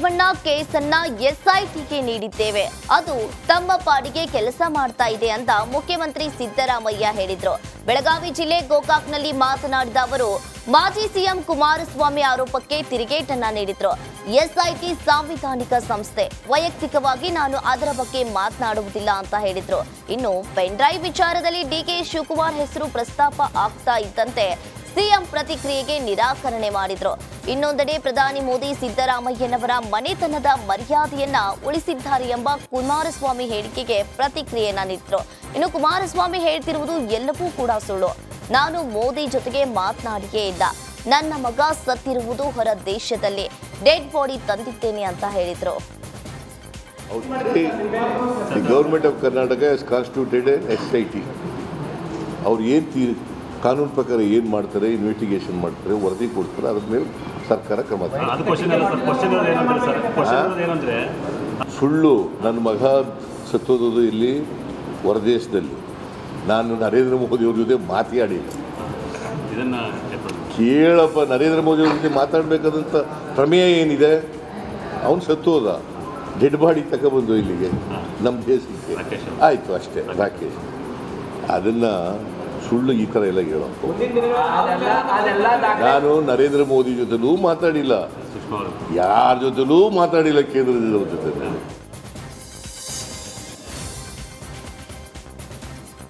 ರೇವಣ್ಣ ಕೇಸನ್ನ ಎಸ್ಐಟಿಗೆ ನೀಡಿದ್ದೇವೆ, ಅದು ತಮ್ಮ ಪಾಡಿಗೆ ಕೆಲಸ ಮಾಡ್ತಾ ಇದೆ ಅಂತ ಮುಖ್ಯಮಂತ್ರಿ ಸಿದ್ದರಾಮಯ್ಯ ಹೇಳಿದ್ರು. ಬೆಳಗಾವಿ ಜಿಲ್ಲೆ ಗೋಕಾಕ್ನಲ್ಲಿ ಮಾತನಾಡಿದ ಅವರು ಮಾಜಿ ಸಿಎಂ ಕುಮಾರಸ್ವಾಮಿ ಆರೋಪಕ್ಕೆ ತಿರುಗೇಟನ್ನ ನೀಡಿದ್ರು. ಎಸ್ಐಟಿ ಸಾಂವಿಧಾನಿಕ ಸಂಸ್ಥೆ, ವೈಯಕ್ತಿಕವಾಗಿ ನಾನು ಅದರ ಬಗ್ಗೆ ಮಾತನಾಡುವುದಿಲ್ಲ ಅಂತ ಹೇಳಿದ್ರು. ಇನ್ನು ಪೆನ್ ಡ್ರೈವ್ ವಿಚಾರದಲ್ಲಿ ಡಿಕೆ ಶಿವಕುಮಾರ್ ಹೆಸರು ಪ್ರಸ್ತಾಪ ಆಗ್ತಾ ಇದ್ದಂತೆ ಸಿಎಂ ಪ್ರತಿಕ್ರಿಯೆಗೆ ನಿರಾಕರಣೆ ಮಾಡಿದ್ರು. ಇನ್ನೊಂದೆಡೆ ಪ್ರಧಾನಿ ಮೋದಿ ಸಿದ್ದರಾಮಯ್ಯನವರ ಮನೆತನದ ಮರ್ಯಾದೆಯನ್ನ ಉಳಿಸಿದ್ದಾರೆ ಎಂಬ ಕುಮಾರಸ್ವಾಮಿ ಹೇಳಿಕೆಗೆ ಪ್ರತಿಕ್ರಿಯೆಯನ್ನ ನೀಡಿದ್ರು. ಇನ್ನು ಕುಮಾರಸ್ವಾಮಿ ಹೇಳ್ತಿರುವುದು ಎಲ್ಲವೂ ಕೂಡ ಸುಳ್ಳು, ನಾನು ಮೋದಿ ಜೊತೆಗೆ ಮಾತನಾಡಿಯೇ ಇಲ್ಲ, ನನ್ನ ಮಗ ಸತ್ತಿರುವುದು ಹೊರ ದೇಶದಲ್ಲಿ, ಡೆಡ್ ಬಾಡಿ ತಂದಿದ್ದೇನೆ ಅಂತ ಹೇಳಿದ್ರು. Government of Karnataka has constituted SIT. ಅವ್ರು ಏನು ಕಾನೂನು ಪ್ರಕಾರ ಏನು ಮಾಡ್ತಾರೆ, ಇನ್ವೆಸ್ಟಿಗೇಷನ್ ಮಾಡ್ತಾರೆ, ವರದಿ ಕೊಡ್ತಾರೆ, ಅದ್ರ ಮೇಲೆ ಸರ್ಕಾರ ಕ್ರಮ. ಸುಳ್ಳು, ನನ್ನ ಮಗ ಸತ್ತೋದು ಇಲ್ಲಿ ಹೊರದೇಶದಲ್ಲಿ, ನಾನು ನರೇಂದ್ರ ಮೋದಿ ಅವ್ರ ಜೊತೆ ಮಾತಾಡಿಲ್ಲ. ಕೇಳಪ್ಪ, ನರೇಂದ್ರ ಮೋದಿ ಅವ್ರ ಜೊತೆ ಮಾತಾಡಬೇಕಾದಂಥ ಪ್ರಮೇಯ ಏನಿದೆ? ಅವನು ಸತ್ತೋದ, ಡೆಡ್ ಬಾಡಿ ತಗೊಬಂದು ಇಲ್ಲಿಗೆ ನಮ್ಮ ದೇಶಕ್ಕೆ, ಆಯಿತು ಅಷ್ಟೇ. ರಾಕೇಶ್ ಅದನ್ನು ಸುಳ್ಳು ಈ ಥರ ಎಲ್ಲ ಹೇಳೋ. ನಾನು ನರೇಂದ್ರ ಮೋದಿ ಜೊತೆಲೂ ಮಾತಾಡಿಲ್ಲ, ಯಾರ ಜೊತೆಲೂ ಮಾತಾಡಿಲ್ಲ, ಕೇಂದ್ರದವ್ರ ಜೊತೆ.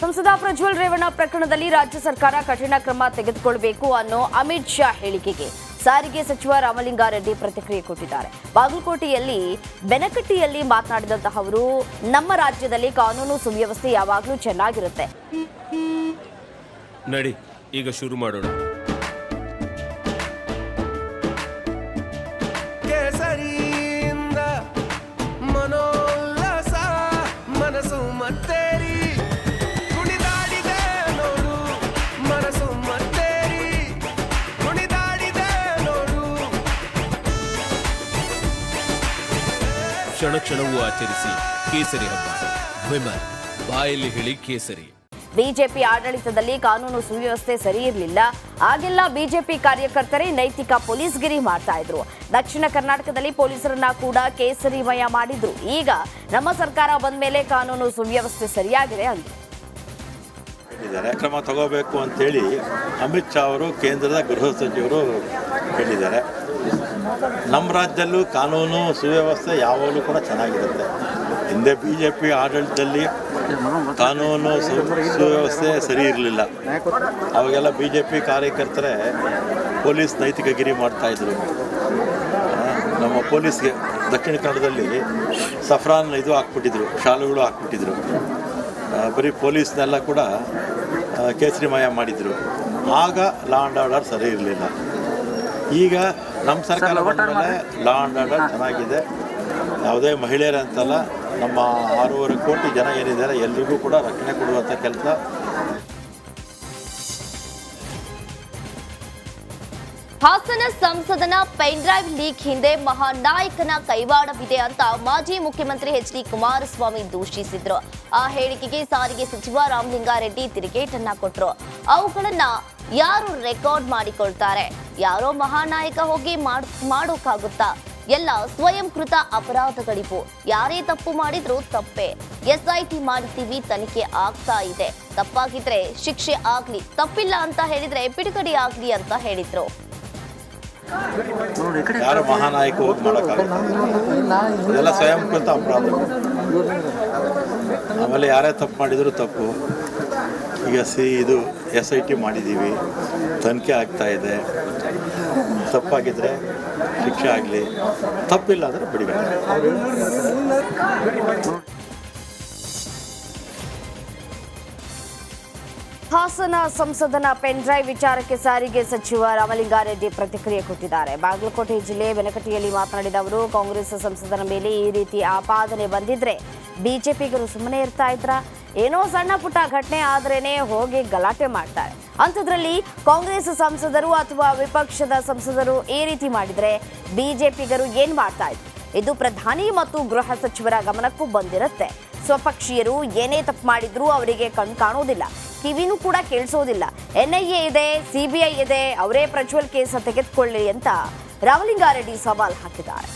ಸಂಸದ ಪ್ರಜ್ವಲ್ ರೇವಣ್ಣ ಪ್ರಕರಣದಲ್ಲಿ ರಾಜ್ಯ ಸರ್ಕಾರ ಕಠಿಣ ಕ್ರಮ ತೆಗೆದುಕೊಳ್ಳಬೇಕು ಅನ್ನೋ ಅಮಿತ್ ಶಾ ಹೇಳಿಕೆಗೆ ಸಾರಿಗೆ ಸಚಿವ ರಾಮಲಿಂಗಾರೆಡ್ಡಿ ಪ್ರತಿಕ್ರಿಯೆ ಕೊಟ್ಟಿದ್ದಾರೆ. ಬಾಗಲಕೋಟೆಯಲ್ಲಿ ಬೆನಕಟ್ಟಿಯಲ್ಲಿ ಮಾತನಾಡಿದಂತಹ ಅವರು, ನಮ್ಮ ರಾಜ್ಯದಲ್ಲಿ ಕಾನೂನು ಸುವ್ಯವಸ್ಥೆ ಯಾವಾಗಲೂ ಚೆನ್ನಾಗಿರುತ್ತೆ. ನಡಿ ಈಗ ಶುರು ಮಾಡೋಣ. ಕೇಸರಿಯಿಂದ ಮನೋಲ್ಲಾಸ ಮನಸ್ಸು ಮತ್ತೇರಿ ಕುಣಿದಾಡಿದೆ ನೋಡು, ಮನಸ್ಸು ಮತ್ತೇರಿ ಕುಣಿದಾಡಿದೆ ನೋಡು. ಕ್ಷಣ ಕ್ಷಣವೂ ಆಚರಿಸಿ ಕೇಸರಿ ಹಬ್ಬ. ವಿಮಲ್ ಬಾಯಲ್ಲಿ ಹೇಳಿ ಕೇಸರಿ. ಬಿಜೆಪಿ ಆಡಳಿತದಲ್ಲಿ ಕಾನೂನು ಸುವ್ಯವಸ್ಥೆ ಸರಿ ಇರಲಿಲ್ಲ. ಆಗೆಲ್ಲ ಬಿಜೆಪಿ ಕಾರ್ಯಕರ್ತರೇ ನೈತಿಕ ಪೊಲೀಸ್ಗಿರಿ ಮಾಡ್ತಾ ಇದ್ರು. ದಕ್ಷಿಣ ಕರ್ನಾಟಕದಲ್ಲಿ ಪೊಲೀಸರನ್ನ ಕೂಡ ಕೇಸರಿಮಯ ಮಾಡಿದ್ರು. ಈಗ ನಮ್ಮ ಸರ್ಕಾರ ಬಂದ ಮೇಲೆ ಕಾನೂನು ಸುವ್ಯವಸ್ಥೆ ಸರಿಯಾಗಿದೆ ಅಂದ್ರು. ಕ್ರಮ ತಗೋಬೇಕು ಅಂತೇಳಿ ಅಮಿತ್ ಶಾ ಅವರು ಕೇಂದ್ರದ ಗೃಹ ಸಚಿವರು ಹೇಳಿದ್ದಾರೆ. ನಮ್ಮ ರಾಜ್ಯದಲ್ಲೂ ಕಾನೂನು ಸುವ್ಯವಸ್ಥೆ ಯಾವಾಗಲೂ ಕೂಡ ಚೆನ್ನಾಗಿರುತ್ತೆ. ಹಿಂದೆ ಬಿಜೆಪಿ ಆಡಳಿತದಲ್ಲಿ ಕಾನೂನು ಸುವ್ಯವಸ್ಥೆ ಸರಿ ಇರಲಿಲ್ಲ. ಅವಾಗೆಲ್ಲ ಬಿಜೆಪಿ ಕಾರ್ಯಕರ್ತರೇ ಪೊಲೀಸ್ ನೈತಿಕಗಿರಿ ಮಾಡ್ತಾಯಿದ್ರು. ನಮ್ಮ ಪೊಲೀಸ್ಗೆ ದಕ್ಷಿಣ ಕನ್ನಡದಲ್ಲಿ ಸಫ್ರಾನ್ ಇದು ಹಾಕ್ಬಿಟ್ಟಿದ್ರು, ಶಾಲುಗಳು ಹಾಕ್ಬಿಟ್ಟಿದ್ರು. ಬರೀ ಪೊಲೀಸ್ನೆಲ್ಲ ಕೂಡ ಕೇಸರಿಮಯ ಮಾಡಿದರು. ಆಗ ಲಾ ಆ್ಯಂಡ್ ಆರ್ಡರ್ ಸರಿ ಇರಲಿಲ್ಲ. ಈಗ ನಮ್ಮ ಸರ್ಕಾರ ಬಂದ ಮೇಲೆ ಲಾ ಆ್ಯಂಡ್ ಆರ್ಡರ್ ಚೆನ್ನಾಗಿದೆ. ಯಾವುದೇ ಮಹಿಳೆಯರಂತಲ್ಲ, ನಮ್ಮ 6.5 ಕೋಟಿ ಜನ ಏನಿದ್ದಾರೆ ಎಲ್ರಿಗೂ ಕೂಡ ರಕ್ಷಣೆ ಕೊಡುವಂಥ ಕೆಲಸ. ಹಾಸನ ಸಂಸದನ ಪೆನ್ ಡ್ರೈವ್ ಲೀಕ್ ಹಿಂದೆ ಮಹಾನಾಯಕನ ಕೈವಾಡವಿದೆ ಅಂತ ಮಾಜಿ ಮುಖ್ಯಮಂತ್ರಿ ಎಚ್.ಡಿ. ಕುಮಾರಸ್ವಾಮಿ ದೂಷಿಸಿದ್ರು. ಆ ಹೇಳಿಕೆಗೆ ಸಾರಿಗೆ ಸಚಿವ ರಾಮಲಿಂಗಾರೆಡ್ಡಿ ತಿರುಗೇಟನ್ನ ಕೊಟ್ರು. ಅವುಗಳನ್ನ ಯಾರು ರೆಕಾರ್ಡ್ ಮಾಡಿಕೊಳ್ತಾರೆ? ಯಾರೋ ಮಹಾನಾಯಕ ಹೋಗಿ ಮಾಡೋಕ್ಕಾಗುತ್ತಾ? ಎಲ್ಲ ಸ್ವಯಂಕೃತ ಅಪರಾಧಗಳಿವು. ಯಾರೇ ತಪ್ಪು ಮಾಡಿದ್ರು ತಪ್ಪೇ. ಎಸ್ಐಟಿ ಮಾಡಿದ್ದೀವಿ, ತನಿಖೆ ಆಗ್ತಾ ಇದೆ. ತಪ್ಪಾಗಿದ್ರೆ ಶಿಕ್ಷೆ ಆಗ್ಲಿ, ತಪ್ಪಿಲ್ಲ ಅಂತ ಹೇಳಿದ್ರೆ ಬಿಡುಗಡೆ ಆಗ್ಲಿ ಅಂತ ಹೇಳಿದ್ರು. ಯಾರು ಮಹಾನಾಯಕ ಹೋಗಿ ಮಾಡೋಕ್ಕಾಗುತ್ತೆ? ಎಲ್ಲ ಸ್ವಯಂಕೃತ ಅಪರಾಧ. ಆಮೇಲೆ ಯಾರೇ ತಪ್ಪು ಮಾಡಿದ್ರು ತಪ್ಪು. ಈಗ ಇದು SIT ಮಾಡಿದ್ದೀವಿ, ತನಿಖೆ ಆಗ್ತಾ ಇದೆ. ತಪ್ಪಾಗಿದ್ದರೆ ಶಿಕ್ಷೆ ಆಗಲಿ, ತಪ್ಪಿಲ್ಲ ಅಂದರೆ ಬಿಡುಗಡೆ. ಹಾಸನ ಸಂಸದನ ಪೆನ್ ಡ್ರೈವ್ ವಿಚಾರಕ್ಕೆ ಸಾರಿಗೆ ಸಚಿವ ರಾಮಲಿಂಗಾರೆಡ್ಡಿ ಪ್ರತಿಕ್ರಿಯೆ ಕೊಟ್ಟಿದ್ದಾರೆ. ಬಾಗಲಕೋಟೆ ಜಿಲ್ಲೆ ಬೆನಕಟ್ಟಿಯಲ್ಲಿ ಮಾತನಾಡಿದ ಅವರು, ಕಾಂಗ್ರೆಸ್ ಸಂಸದನ ಮೇಲೆ ಈ ರೀತಿ ಆಪಾದನೆ ಬಂದಿದ್ರೆ ಬಿಜೆಪಿಗರು ಸುಮ್ಮನೆ ಇರ್ತಾ ಇದ್ರ? ಏನೋ ಸಣ್ಣ ಪುಟ್ಟ ಘಟನೆ ಆದ್ರೇನೆ ಹೋಗಿ ಗಲಾಟೆ ಮಾಡ್ತಾರೆ. ಅಂಥದ್ರಲ್ಲಿ ಕಾಂಗ್ರೆಸ್ ಸಂಸದರು ಅಥವಾ ವಿಪಕ್ಷದ ಸಂಸದರು ಈ ರೀತಿ ಮಾಡಿದ್ರೆ ಬಿಜೆಪಿಗರು ಏನ್ ಮಾಡ್ತಾ ಇದ್ರು? ಇದು ಪ್ರಧಾನಿ ಮತ್ತು ಗೃಹ ಸಚಿವರ ಗಮನಕ್ಕೂ ಬಂದಿರುತ್ತೆ. ಸ್ವಪಕ್ಷೀಯರು ಏನೇ ತಪ್ಪು ಮಾಡಿದ್ರು ಅವರಿಗೆ ಕಣ್ ಕಾಣೋದಿಲ್ಲ, ಕಿವಿನೂ ಕೂಡ ಕೇಳಿಸೋದಿಲ್ಲ. NIA ಇದೆ, CBI ಇದೆ, ಅವರೇ ಪ್ರಜ್ವಲ್ ಕೇಸ್ ತೆಗೆದುಕೊಳ್ಳಿ ಅಂತ ರಾಮಲಿಂಗಾರೆಡ್ಡಿ ಸವಾಲ್ ಹಾಕಿದ್ದಾರೆ.